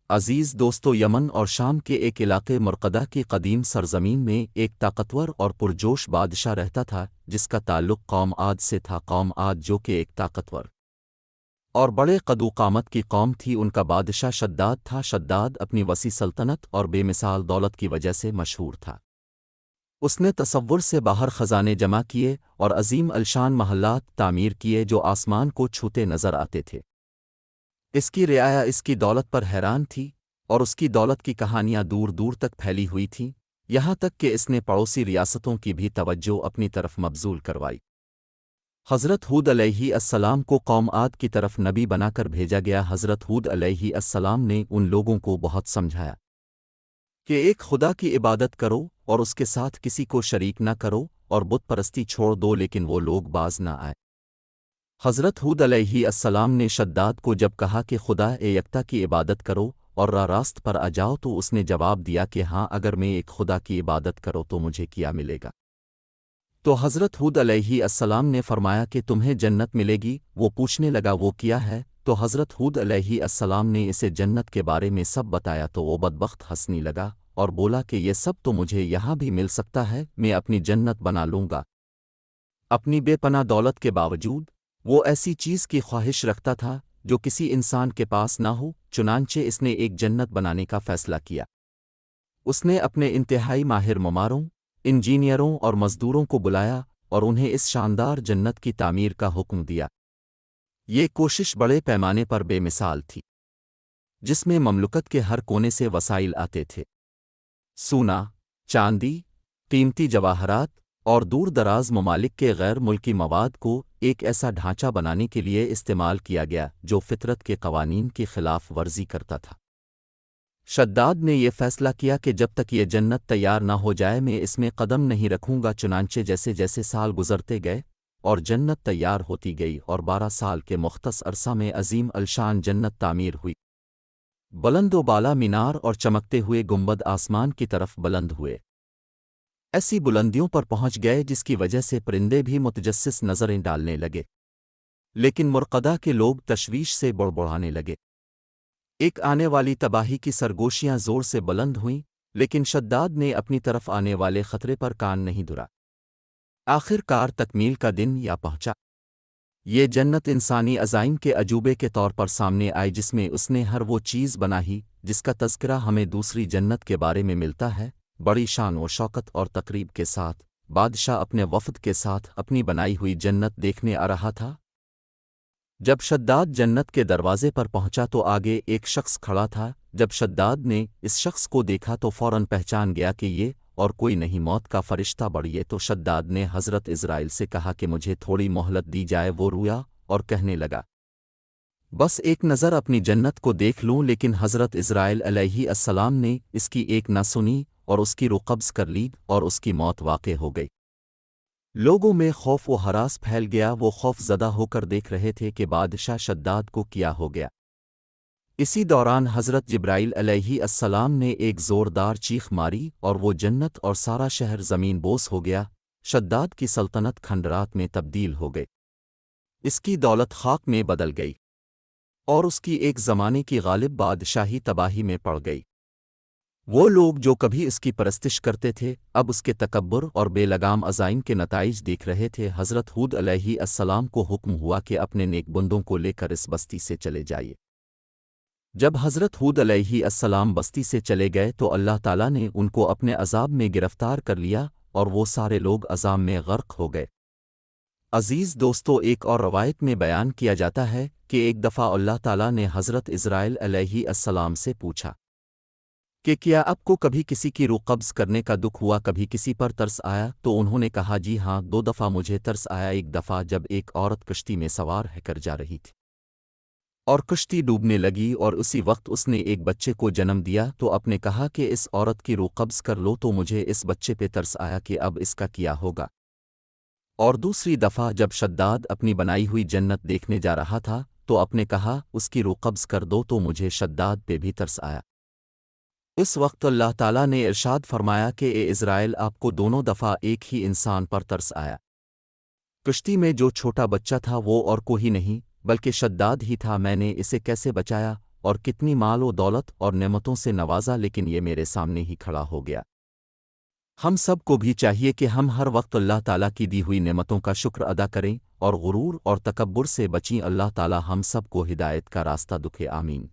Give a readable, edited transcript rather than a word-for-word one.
عزیز دوستو، یمن اور شام کے ایک علاقے مرقدہ کی قدیم سرزمین میں ایک طاقتور اور پرجوش بادشاہ رہتا تھا جس کا تعلق قوم عاد سے تھا۔ قوم عاد جو کہ ایک طاقتور اور بڑے قد و قامت کی قوم تھی، ان کا بادشاہ شداد تھا۔ شداد اپنی وسیع سلطنت اور بے مثال دولت کی وجہ سے مشہور تھا۔ اس نے تصور سے باہر خزانے جمع کیے اور عظیم الشان محلات تعمیر کیے جو آسمان کو چھوتے نظر آتے تھے۔ اس کی رعایا اس کی دولت پر حیران تھی اور اس کی دولت کی کہانیاں دور دور تک پھیلی ہوئی تھیں، یہاں تک کہ اس نے پڑوسی ریاستوں کی بھی توجہ اپنی طرف مبذول کروائی۔ حضرت ہود علیہ السلام کو قوم عاد کی طرف نبی بنا کر بھیجا گیا۔ حضرت ہود علیہ السلام نے ان لوگوں کو بہت سمجھایا کہ ایک خدا کی عبادت کرو اور اس کے ساتھ کسی کو شریک نہ کرو اور بت پرستی چھوڑ دو، لیکن وہ لوگ باز نہ آئے۔ حضرت ہود علیہ السلام نے شداد کو جب کہا کہ خدا یکتا کی عبادت کرو اور راست پر آ جاؤ، تو اس نے جواب دیا کہ ہاں، اگر میں ایک خدا کی عبادت کرو تو مجھے کیا ملے گا؟ تو حضرت ہود علیہ السلام نے فرمایا کہ تمہیں جنت ملے گی۔ وہ پوچھنے لگا وہ کیا ہے؟ تو حضرت ہود علیہ السلام نے اسے جنت کے بارے میں سب بتایا، تو وہ بدبخت ہنسنے لگا اور بولا کہ یہ سب تو مجھے یہاں بھی مل سکتا ہے، میں اپنی جنت بنا لوں گا۔ اپنی بے پناہ دولت کے باوجود وہ ایسی چیز کی خواہش رکھتا تھا جو کسی انسان کے پاس نہ ہو، چنانچہ اس نے ایک جنت بنانے کا فیصلہ کیا۔ اس نے اپنے انتہائی ماہر معماروں، انجینئروں اور مزدوروں کو بلایا اور انہیں اس شاندار جنت کی تعمیر کا حکم دیا۔ یہ کوشش بڑے پیمانے پر بے مثال تھی، جس میں مملکت کے ہر کونے سے وسائل آتے تھے۔ سونا، چاندی، قیمتی جواہرات اور دور دراز ممالک کے غیر ملکی مواد کو ایک ایسا ڈھانچہ بنانے کے لیے استعمال کیا گیا جو فطرت کے قوانین کی خلاف ورزی کرتا تھا۔ شداد نے یہ فیصلہ کیا کہ جب تک یہ جنت تیار نہ ہو جائے میں اس میں قدم نہیں رکھوں گا۔ چنانچہ جیسے جیسے سال گزرتے گئے اور جنت تیار ہوتی گئی اور 12 سال کے مختص عرصہ میں عظیم الشان جنت تعمیر ہوئی۔ بلند و بالا مینار اور چمکتے ہوئے گنبد آسمان کی طرف بلند ہوئے، ایسی بلندیوں پر پہنچ گئے جس کی وجہ سے پرندے بھی متجسس نظریں ڈالنے لگے، لیکن مرقدہ کے لوگ تشویش سے بڑبڑانے لگے۔ ایک آنے والی تباہی کی سرگوشیاں زور سے بلند ہوئیں، لیکن شداد نے اپنی طرف آنے والے خطرے پر کان نہیں دھرا۔ آخر کار تکمیل کا دن یا پہنچا۔ یہ جنت انسانی عزائم کے عجوبے کے طور پر سامنے آئی، جس میں اس نے ہر وہ چیز بنائی جس کا تذکرہ ہمیں دوسری جنت کے بارے میں ملتا ہے۔ بڑی شان و شوکت اور تقریب کے ساتھ بادشاہ اپنے وفد کے ساتھ اپنی بنائی ہوئی جنت دیکھنے آ رہا تھا۔ جب شداد جنت کے دروازے پر پہنچا تو آگے ایک شخص کھڑا تھا۔ جب شداد نے اس شخص کو دیکھا تو فوراً پہچان گیا کہ یہ اور کوئی نہیں، موت کا فرشتہ بڑھئے۔ تو شداد نے حضرت اسرائیل سے کہا کہ مجھے تھوڑی مہلت دی جائے۔ وہ رویا اور کہنے لگا بس ایک نظر اپنی جنت کو دیکھ لوں، لیکن حضرت اسرائیل علیہ السلام نے اس کی ایک نہ سنی اور اس کی روح قبض کر لی اور اس کی موت واقع ہو گئی۔ لوگوں میں خوف و ہراس پھیل گیا، وہ خوف زدہ ہو کر دیکھ رہے تھے کہ بادشاہ شداد کو کیا ہو گیا۔ اسی دوران حضرت جبرائیل علیہ السلام نے ایک زوردار چیخ ماری اور وہ جنت اور سارا شہر زمین بوس ہو گیا۔ شداد کی سلطنت کھنڈرات میں تبدیل ہو گئی، اس کی دولت خاک میں بدل گئی اور اس کی ایک زمانے کی غالب بادشاہی تباہی میں پڑ گئی۔ وہ لوگ جو کبھی اس کی پرستش کرتے تھے اب اس کے تکبر اور بے لگام عزائم کے نتائج دیکھ رہے تھے۔ حضرت ہود علیہ السلام کو حکم ہوا کہ اپنے نیک بندوں کو لے کر اس بستی سے چلے جائیے۔ جب حضرت ہود علیہ السلام بستی سے چلے گئے تو اللہ تعالیٰ نے ان کو اپنے عذاب میں گرفتار کر لیا اور وہ سارے لوگ عذاب میں غرق ہو گئے۔ عزیز دوستو، ایک اور روایت میں بیان کیا جاتا ہے کہ ایک دفعہ اللہ تعالیٰ نے حضرت اسرائیل علیہ السلام سے پوچھا کہ کیا آپ کو کبھی کسی کی روح قبض کرنے کا دکھ ہوا، کبھی کسی پر ترس آیا؟ تو انہوں نے کہا جی ہاں، 2 دفعہ مجھے ترس آیا۔ ایک دفعہ جب ایک عورت کشتی میں سوار ہے کر جا رہی تھی اور کشتی ڈوبنے لگی اور اسی وقت اس نے ایک بچے کو جنم دیا، تو آپ نے کہا کہ اس عورت کی روح قبض کر لو، تو مجھے اس بچے پہ ترس آیا کہ اب اس کا کیا ہوگا۔ اور دوسری دفعہ جب شداد اپنی بنائی ہوئی جنت دیکھنے جا رہا تھا تو آپ نے کہا اس کی روح قبض کر دو، تو مجھے شداد پہ بھی ترس آیا۔ اس وقت اللہ تعالیٰ نے ارشاد فرمایا کہ اے اسرائیل، آپ کو دونوں دفعہ ایک ہی انسان پر ترس آیا۔ کشتی میں جو چھوٹا بچہ تھا وہ اور کوئی نہیں بلکہ شداد ہی تھا، میں نے اسے کیسے بچایا اور کتنی مال و دولت اور نعمتوں سے نوازا، لیکن یہ میرے سامنے ہی کھڑا ہو گیا۔ ہم سب کو بھی چاہیے کہ ہم ہر وقت اللہ تعالیٰ کی دی ہوئی نعمتوں کا شکر ادا کریں اور غرور اور تکبر سے بچیں۔ اللہ تعالیٰ ہم سب کو ہدایت کا راستہ دکھے، آمین۔